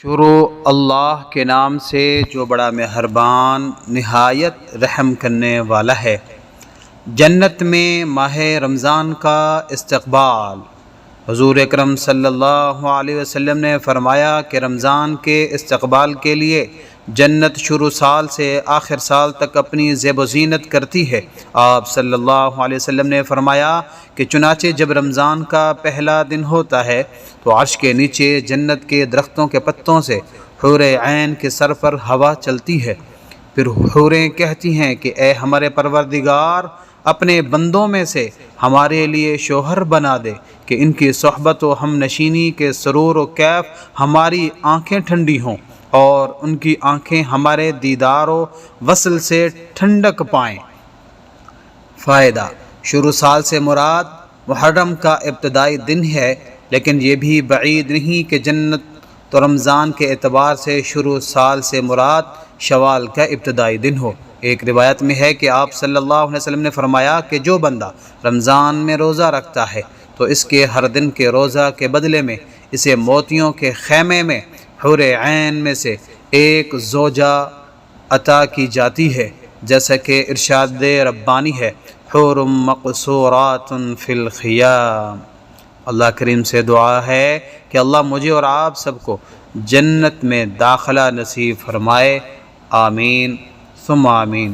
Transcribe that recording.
شروع اللہ کے نام سے جو بڑا مہربان نہایت رحم کرنے والا ہے۔ جنت میں ماہ رمضان کا استقبال۔ حضور اکرم صلی اللہ علیہ وسلم نے فرمایا کہ رمضان کے استقبال کے لیے جنت شروع سال سے آخر سال تک اپنی زیب و زینت کرتی ہے۔ آپ صلی اللہ علیہ وسلم نے فرمایا کہ چنانچہ جب رمضان کا پہلا دن ہوتا ہے تو عرش کے نیچے جنت کے درختوں کے پتوں سے حور عین کے سر پر ہوا چلتی ہے۔ پھر حوریں کہتی ہیں کہ اے ہمارے پروردگار، اپنے بندوں میں سے ہمارے لیے شوہر بنا دے کہ ان کی صحبت و ہم نشینی کے سرور و کیف ہماری آنکھیں ٹھنڈی ہوں اور ان کی آنکھیں ہمارے دیدار و وصل سے ٹھنڈک پائیں۔ فائدہ: شروع سال سے مراد محرم کا ابتدائی دن ہے، لیکن یہ بھی بعید نہیں کہ جنت تو رمضان کے اعتبار سے شروع سال سے مراد شوال کا ابتدائی دن ہو۔ ایک روایت میں ہے کہ آپ صلی اللہ علیہ وسلم نے فرمایا کہ جو بندہ رمضان میں روزہ رکھتا ہے تو اس کے ہر دن کے روزہ کے بدلے میں اسے موتیوں کے خیمے میں حور عین میں سے ایک زوجہ عطا کی جاتی ہے، جیسا کہ ارشاد ربانی ہے، حور مقصورات فی الخیام۔ اللہ کریم سے دعا ہے کہ اللہ مجھے اور آپ سب کو جنت میں داخلہ نصیب فرمائے، آمین ثم آمین۔